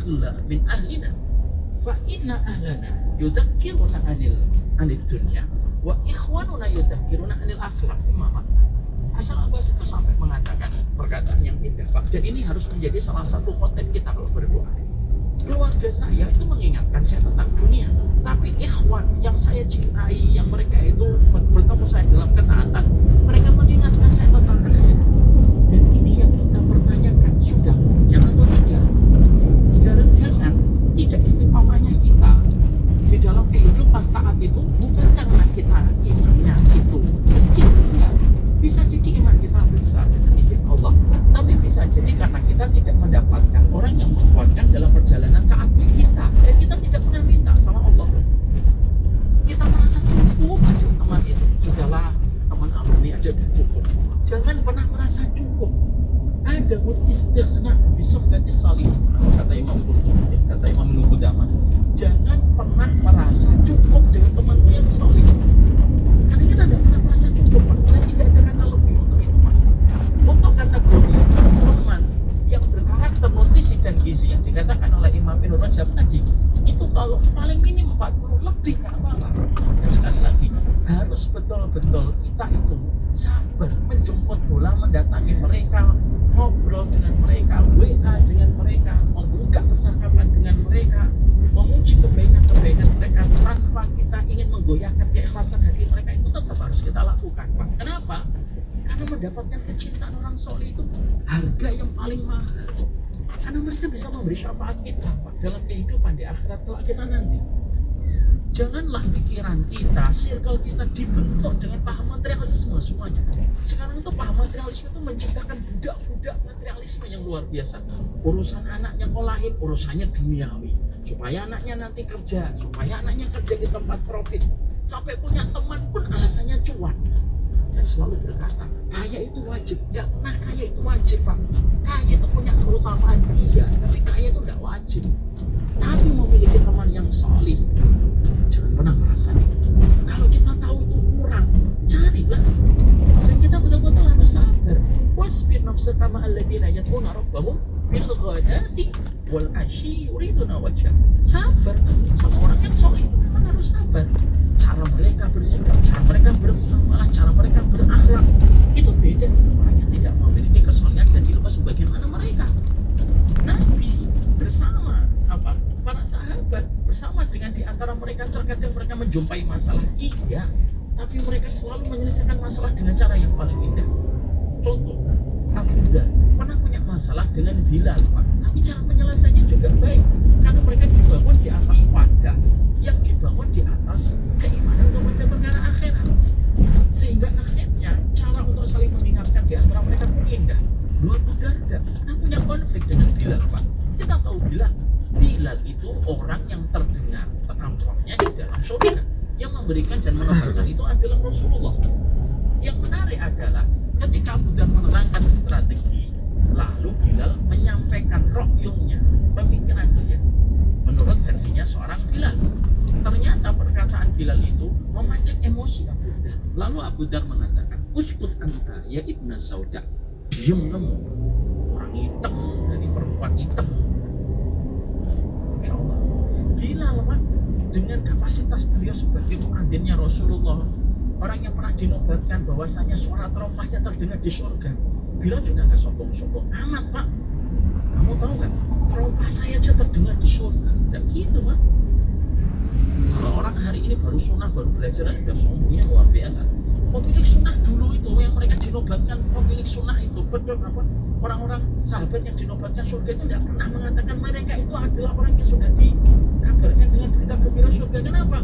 nastakhla min ahlina fa inna ahlana yudzakkiruna anid dunya wa ikhwanuna yudzakkiruna anil akhirah. Imam Hasan al-Basri itu sampai mengatakan perkataan yang indah, Pak. Dan ini harus menjadi salah satu konten kita kalau berdoa. Keluarga saya itu mengingatkan saya tentang dunia, tapi ikhwan yang saya cintai, yang mereka itu bertemu saya dalam ketaatan, mereka mengingatkan saya tentang akhirat. Dan ini yang kita pertanyakan, sudah punya atau tidak? Jangan tidak istiqomahnya kita di dalam kehidupan taat itu bukan karena kita imannya itu kecil, enggak. Bisa jadi iman kita besar dengan izin Allah, tapi bisa jadi karena kita tidak mendapatkan orang yang menguatkan dalam perjalanan taatnya kita, dan kita tidak pernah minta sama Allah. Kita merasa cukup aja teman itu, sudahlah teman amuni aja udah cukup. Jangan pernah merasa cukup. Ada istighna bisohbati salih, kata Imam Qurtubi, kata Imam Ibnu Qudamah. Jangan pernah merasa cukup dengan teman yang salih. Karena kita tidak pernah merasa cukup, kita tidak ada kata lebih untuk itu, Pak. Untuk kategori teman yang berkarakter nutrisi dan gizi yang dikatakan oleh Imam Ibnu Rajab tadi, itu kalau paling minim 40 lebih nggak apa-apa. Dan sekali lagi, harus betul-betul kita itu sabar menjemput bola, mendatangi mereka, ngobrol dengan mereka, WA dengan mereka, membuka percakapan dengan mereka, memuji kebaikan-kebaikan mereka tanpa kita ingin menggoyahkan keikhlasan hati mereka. Itu tetap harus kita lakukan, Pak. Kenapa? Karena mendapatkan kecintaan orang soleh itu harga yang paling mahal. Karena mereka bisa memberi syafaat kita, Pak, dalam kehidupan di akhirat kelak kita nanti. Janganlah pikiran kita, circle kita dibentuk dengan paham materialisme semuanya. Sekarang itu paham materialisme itu menciptakan budak-budak materialisme yang luar biasa. Urusan anaknya kolahir, urusannya duniawi. Supaya anaknya nanti kerja, supaya anaknya kerja di tempat profit. Sampai punya teman pun alasannya cuan. Dan selalu berkata, kaya itu wajib. Ya, nah kaya itu wajib, Pak. Kaya itu punya keutamaan, iya. Tapi kaya itu tidak wajib. Tapi memiliki teman yang salih, jangan pernah merasa cukup. Kalau kita tahu itu kurang, carilah. Dan kita betul-betul harus sabar. Wasbir nafsaka ma'al ladzina yad'una rabbahum bil ghadati wal 'ashyi yuriduna wajhah. Sabar sama orang yang saleh itu memang harus sabar. Cara mereka bersikap, cara mereka bermuamalah, cara mereka berakhlak itu beda dengan orang yang tidak memiliki kesalehan dan dilupa sebagaimana mereka. Nabi bersama para sahabat, bersama dengan di antara mereka terkadang mereka menjumpai masalah, iya, tapi mereka selalu menyelesaikan masalah dengan cara yang paling indah. Contoh, Abu Dhar pernah punya masalah dengan Bilal, Pak, tapi cara penyelesaiannya juga baik, karena mereka dibangun di atas wadah, yang dibangun di atas keimanan kepada perkara akhirat, sehingga akhirnya cara untuk saling mengingatkan di antara mereka pun indah. Dua Abu Darda pernah punya konflik dengan Bilal, Pak. Kita tahu Bilal itu orang yang terdengar penampilannya di dalam surga, yang memberikan dan menebarkan itu adalah Rasulullah. Yang menarik adalah ketika Abu Dhar menerangkan strategi, lalu Bilal menyampaikan rokyungnya, pemikiran dia menurut versinya seorang Bilal. Ternyata perkataan Bilal itu memancing emosi Abu Dhar. Lalu Abu Dhar mengatakan, uskut anta ya ibna sauda, diam kamu, orang hitam dari perempuan hitam. Insya Allah Bilal, Pak, dengan kapasitas beliau sebagai muadzinnya Rasulullah, orang yang pernah dinobatkan bahwasanya suara terompahnya terdengar di surga, Bilal juga gak sombong-sombong amat, Pak. Kamu tahu gak, terompah saya aja terdengar di surga. Dan gitu, Pak. Kalau orang hari ini baru sunnah, baru belajar, udah sombongnya luar biasa. Pemilik sunnah dulu itu yang mereka dinobatkan pemilik sunnah itu, betul apa? Orang-orang sahabat yang dinobatkan surga itu tidak pernah mengatakan mereka itu adalah orang yang sudah dikabarkan dengan berita gembira surga. Kenapa?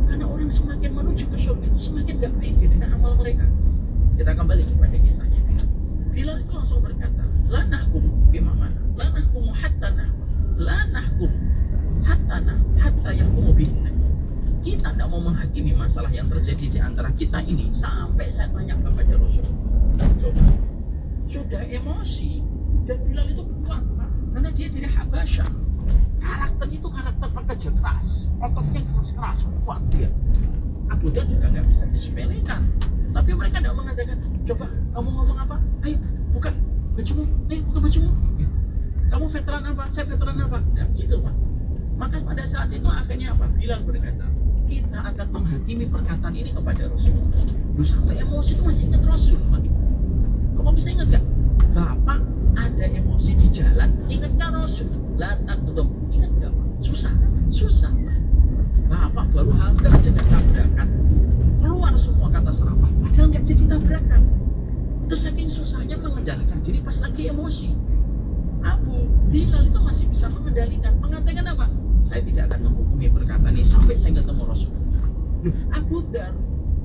Karena orang semakin menuju ke surga itu semakin gak pede dengan amal mereka. Kita kembali kepada kisahnya Bilal. Bilal itu langsung berkata, la nahkum bimamana, la nahkum hatta nahkum, la nahkum hatta yahkumu bihina. Kita tidak mau menghakimi masalah yang terjadi di antara kita ini sampai saya tanya kepada Rasulullah. Coba, sudah emosi, dan Bilal itu kuat, Pak, karena dia dari Habasyah. Karakternya itu karakter pekerja keras, ototnya keras-keras, kuat dia. Abu Dhar juga nggak bisa disepelekan. Tapi mereka tidak mengatakan, coba kamu ngomong apa? Ayo buka bajumu, buka bajumu. Kamu veteran apa? Saya veteran apa? Nah, gitu Pak. Maka pada saat itu akhirnya apa? Bilal berkata, kita akan menghakimi perkataan ini kepada Rasulullah. Lu sampai emosi itu masih ingat Rasul Pak. Kamu bisa ingat gak? Bapak ada emosi di jalan, ingatnya Rasul. Lantak tutup, ingat gak Pak? Susah kan? Susah Pak. Bapak baru hampir aja tabrakan, keluar semua kata serapah, padahal nggak jadi tabrakan. Itu saking susahnya mengendalikan diri pas lagi emosi. Abu Bilal itu masih bisa mengendalikan, mengatakan apa? Saya tidak akan menghukumi perkataan ini sampai saya ketemu Rasulullah. Loh, Abu Dar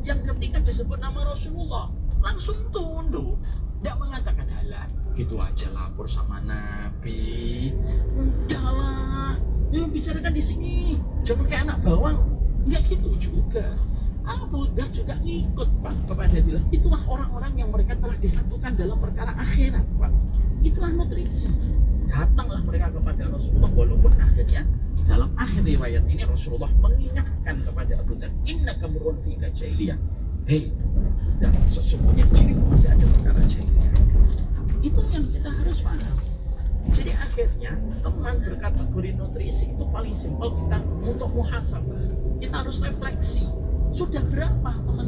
yang ketika disebut nama Rasulullah langsung tunduk, tidak mengatakan halah gitu aja lapor sama Nabi. Udahlah, ya bicarakan di sini, jangan kayak anak bawang. Nggak gitu juga. Abu Dar juga ngikut Pak kepada Bilal. Itulah orang-orang yang mereka telah disatukan dalam perkara akhirat Pak. Itulah nutrisi. Datanglah mereka kepada Rasulullah, walaupun akhirnya dalam akhir riwayat ini Rasulullah mengingatkan kepada Abu Dar, innaka murun fika jahiliyah. Hei, dan sesungguhnya dirimu masih ada perkara jahiliyah. Itu yang kita harus paham. Jadi akhirnya teman berkategori nutrisi itu paling simpel, kita untuk muhasabah. Kita harus refleksi. Sudah berapa teman